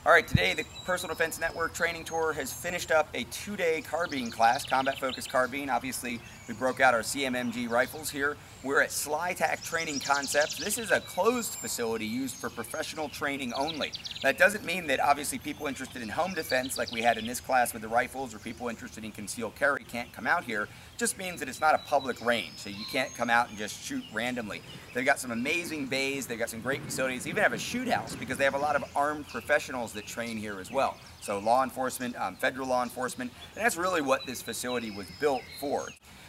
All right, today the Personal Defense Network training tour has finished up a 2-day carbine class, combat-focused carbine. Obviously, we broke out our CMMG rifles here. We're at SlyTac Training Concepts. This is a closed facility used for professional training only. That doesn't mean that obviously people interested in home defense, like we had in this class with the rifles, or people interested in concealed carry can't come out here. It just means that it's not a public range, so you can't come out and just shoot randomly. They've got some amazing bays, they've got some great facilities, they even have a shoot house because they have a lot of armed professionals that train here as well. So law enforcement, federal law enforcement, and that's really what this facility was built for.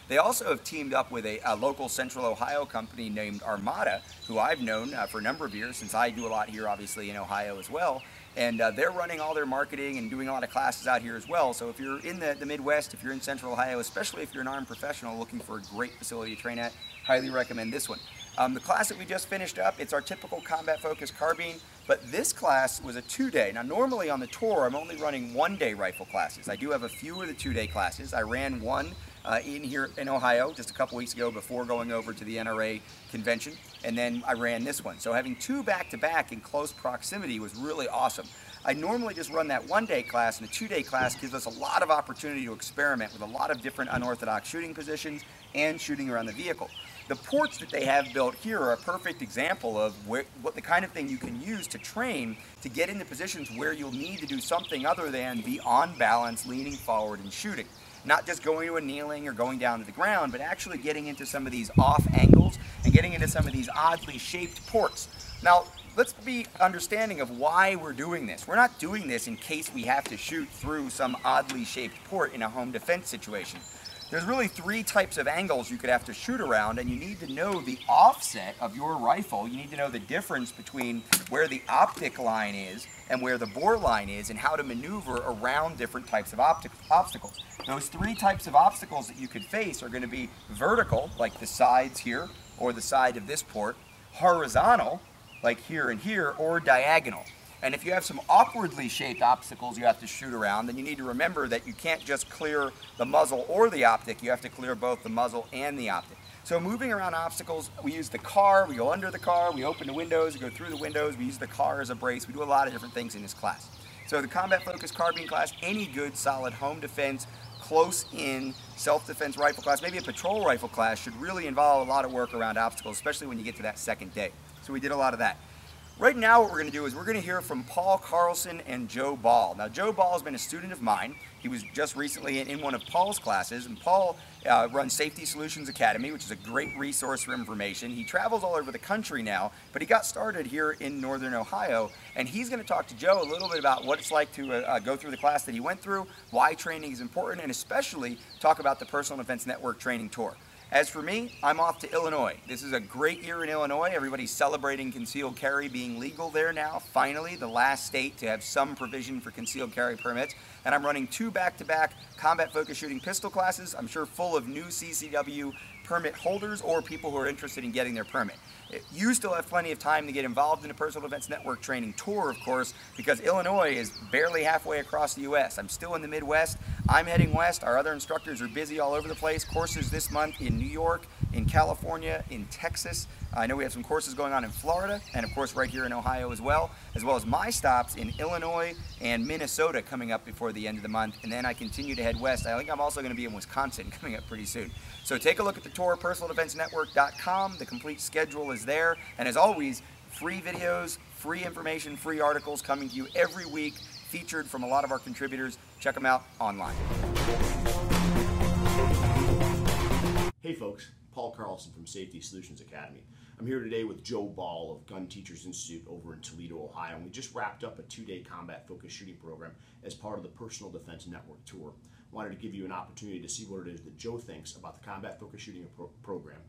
They also have teamed up with a local Central Ohio company named Armada, who I've known for a number of years, since I do a lot here obviously in Ohio as well. And they're running all their marketing and doing a lot of classes out here as well. So if you're in the Midwest, if you're in Central Ohio, especially if you're an armed professional looking for a great facility to train at, highly recommend this one. The class that we just finished up, it's our typical combat-focused carbine, but this class was a 2-day. Now normally on the tour, I'm only running 1-day rifle classes. I do have a few of the 2-day classes. I ran one in here in Ohio just a couple weeks ago before going over to the NRA convention, and then I ran this one. So having two back-to-back in close proximity was really awesome. I normally just run that 1-day class, and the 2-day class gives us a lot of opportunity to experiment with a lot of different unorthodox shooting positions and shooting around the vehicle. The ports that they have built here are a perfect example of what the kind of thing you can use to train to get into positions where you'll need to do something other than be on balance, leaning forward and shooting. Not just going to a kneeling or going down to the ground, but actually getting into some of these off angles and getting into some of these oddly shaped ports. Now, let's be understanding of why we're doing this. We're not doing this in case we have to shoot through some oddly shaped port in a home defense situation. There's really 3 types of angles you could have to shoot around, and you need to know the offset of your rifle. You need to know the difference between where the optic line is and where the bore line is, and how to maneuver around different types of obstacles. Those 3 types of obstacles that you could face are going to be vertical, like the sides here, or the side of this port, horizontal, like here and here, or diagonal. And if you have some awkwardly shaped obstacles you have to shoot around, then you need to remember that you can't just clear the muzzle or the optic, you have to clear both the muzzle and the optic. So moving around obstacles, we use the car, we go under the car, we open the windows, we go through the windows, we use the car as a brace, we do a lot of different things in this class. So the combat-focused carbine class, any good solid home defense, close-in self-defense rifle class, maybe a patrol rifle class, should really involve a lot of work around obstacles, especially when you get to that 2nd day. So we did a lot of that. Right now what we're going to do is we're going to hear from Paul Carlson and Joe Ball. Now Joe Ball has been a student of mine. He was just recently in one of Paul's classes, and Paul runs Safety Solutions Academy, which is a great resource for information. He travels all over the country now, but he got started here in Northern Ohio, and he's going to talk to Joe a little bit about what it's like to go through the class that he went through, why training is important, and especially talk about the Personal Defense Network training tour. As for me, I'm off to Illinois. This is a great year in Illinois. Everybody's celebrating concealed carry being legal there now. Finally, the last state to have some provision for concealed carry permits. And I'm running 2 back-to-back combat-focused shooting pistol classes. I'm sure full of new CCW permit holders or people who are interested in getting their permit. You still have plenty of time to get involved in a Personal Defense Network training tour, of course, because Illinois is barely halfway across the U.S. I'm still in the Midwest. I'm heading west. Our other instructors are busy all over the place. Courses this month in New York, in California, in Texas. I know we have some courses going on in Florida, and of course right here in Ohio as well as my stops in Illinois and Minnesota coming up before the end of the month, and then I continue to head west. I think I'm also going to be in Wisconsin coming up pretty soon. So take a look at the tour, personaldefensenetwork.com. The complete schedule is there, and as always, free videos, free information, free articles coming to you every week, featured from a lot of our contributors. Check them out online. Hey folks, Paul Carlson from Safety Solutions Academy. I'm here today with Joe Ball of GunTeachers Institute over in Toledo, Ohio, and we just wrapped up a 2-day combat-focused shooting program as part of the Personal Defense Network tour. Wanted to give you an opportunity to see what it is that Joe thinks about the combat-focused shooting program,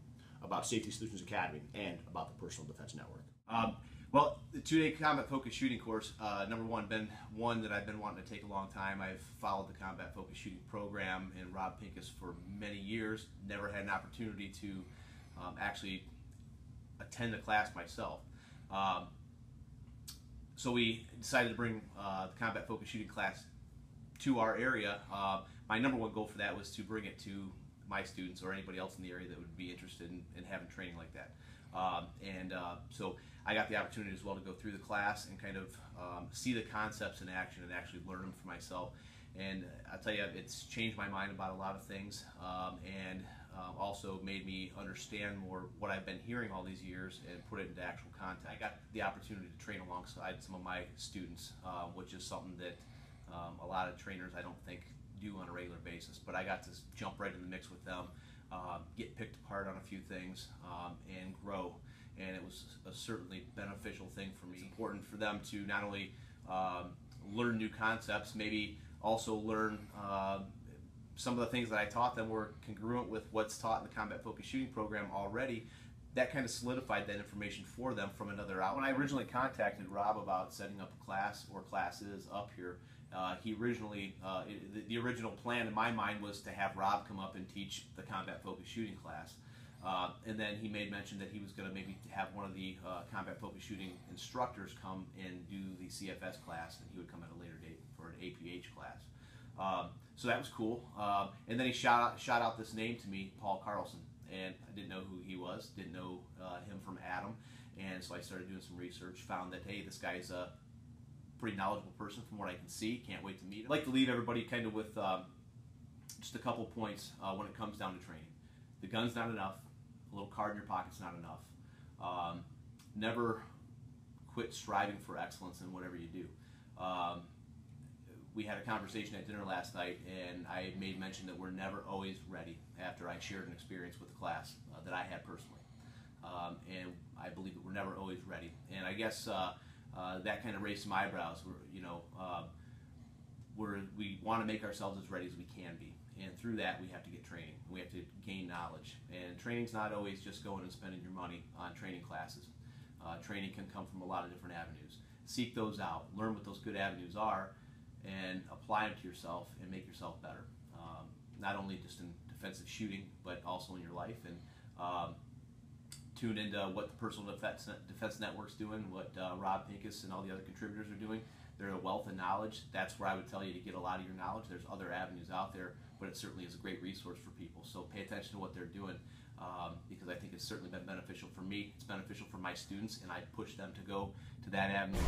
about Safety Solutions Academy, and about the Personal Defense Network. Well, the 2-day combat-focused shooting course, number one, been one that I've been wanting to take a long time. I've followed the combat-focused shooting program and Rob Pincus for many years. Never had an opportunity to actually attend the class myself. So we decided to bring the combat-focused shooting class to our area. My number one goal for that was to bring it to my students or anybody else in the area that would be interested in having training like that. So I got the opportunity as well to go through the class and kind of see the concepts in action and actually learn them for myself. And I'll tell you, it's changed my mind about a lot of things, and also made me understand more what I've been hearing all these years and put it into actual content. I got the opportunity to train alongside some of my students, which is something that a lot of trainers I don't think do on a regular basis, but I got to jump right in the mix with them, get picked apart on a few things, and grow. And it was a certainly beneficial thing for me. It's important for them to not only learn new concepts, maybe also learn some of the things that I taught them were congruent with what's taught in the combat focused shooting program already. That kind of solidified that information for them from another outlet. When I originally contacted Rob about setting up a class or classes up here, he originally, the original plan in my mind was to have Rob come up and teach the combat focused shooting class. And then he made mention that he was going to maybe have one of the combat focused shooting instructors come and do the CFS class, and he would come at a later date for an APH class. So that was cool. And then he shot out this name to me, Paul Carlson, and I didn't know who he was, didn't know him from Adam, and so I started doing some research, found that, hey, this guy's a pretty knowledgeable person from what I can see, can't wait to meet him. I'd like to leave everybody kind of with just a couple points when it comes down to training. The gun's not enough, a little card in your pocket's not enough. Never quit striving for excellence in whatever you do. We had a conversation at dinner last night, and I made mention that we're never always ready after I shared an experience with the class that I had personally. And I believe that we're never always ready. And I guess that kind of raised some eyebrows. We want to make ourselves as ready as we can be. And through that, we have to get training. We have to gain knowledge. And training's not always just going and spending your money on training classes. Training can come from a lot of different avenues. Seek those out. Learn what those good avenues are, and apply them to yourself and make yourself better. Not only just in defensive shooting, but also in your life. And tune into what the Personal Defense Network's doing, what Rob Pincus and all the other contributors are doing. They're a wealth of knowledge. That's where I would tell you to get a lot of your knowledge. There's other avenues out there, but it certainly is a great resource for people. So pay attention to what they're doing, because I think it's certainly been beneficial for me. It's beneficial for my students, and I push them to go to that avenue.